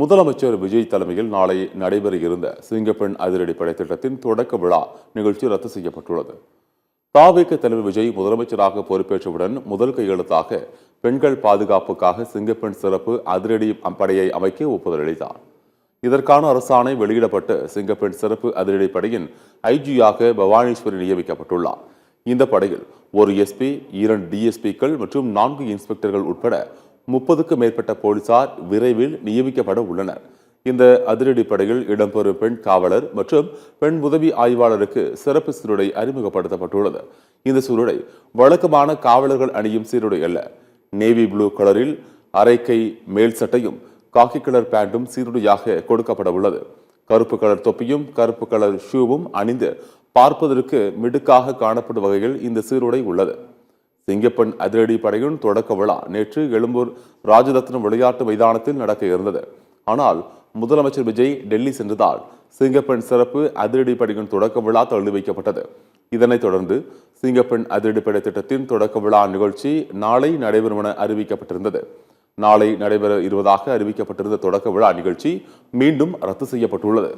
முதலமைச்சர் விஜய் தலைமையில் நாளை நடைபெற இருந்த சிங்கப்பெண் அதிரடிப்படை திட்டத்தின் தொடக்க விழா நிகழ்ச்சி ரத்து செய்யப்பட்டுள்ளது. தாவேக தலைவர் விஜய் முதலமைச்சராக பொறுப்பேற்றவுடன் முதல் கையெழுத்தாக பெண்கள் பாதுகாப்புக்காக சிங்கப்பெண் சிறப்பு அதிரடி படையை அமைக்க ஒப்புதல் அளித்தார். இதற்கான அரசாணை வெளியிடப்பட்டு சிங்கப்பெண் சிறப்பு அதிரடிப்படையின் ஐஜியாக பவானீஸ்வரி நியமிக்கப்பட்டுள்ளார். இந்த படையில் ஒரு எஸ்பி, 2 டிஎஸ்பிக்கள் மற்றும் 4 இன்ஸ்பெக்டர்கள் உட்பட 30க்கும் மேற்பட்ட போலீசார் விரைவில் நியமிக்கப்பட உள்ளனர். இந்த அதிரடி படையில் இடம்பெறும் பெண் காவலர் மற்றும் பெண் உதவி ஆய்வாளருக்கு சிறப்பு சீருடை அறிமுகப்படுத்தப்பட்டுள்ளது. இந்த சீருடை வழக்கமான காவலர்கள் அணியும் சீருடை அல்ல. நேவி ப்ளூ கலரில் அரைக்கை மேல் சட்டையும் காக்கி கலர் பேண்டும் சீருடையாக கொடுக்கப்பட உள்ளது. கருப்பு கலர் தொப்பியும் கருப்பு கலர் ஷூவும் அணிந்து பார்ப்பதற்கு மிடுக்காக காணப்படும் வகையில் இந்த சீருடை உள்ளது. சிங்கப்பெண் அதிரடி படையின் தொடக்க விழா நேற்று எழும்பூர் ராஜரத்னம் விளையாட்டு மைதானத்தில் நடக்க இருந்தது. ஆனால் முதலமைச்சர் விஜய் டெல்லி சென்றதால் சிங்கப்பெண் சிறப்பு அதிரடி படையின் தொடக்க விழா தள்ளி வைக்கப்பட்டது. இதனைத் தொடர்ந்து சிங்கப்பெண் அதிரடிப்படை திட்டத்தின் தொடக்க விழா நிகழ்ச்சி நாளை நடைபெறும் என அறிவிக்கப்பட்டிருந்தது. நாளை நடைபெற இருப்பதாக அறிவிக்கப்பட்டிருந்த தொடக்க விழா நிகழ்ச்சி மீண்டும் ரத்து செய்யப்பட்டுள்ளது.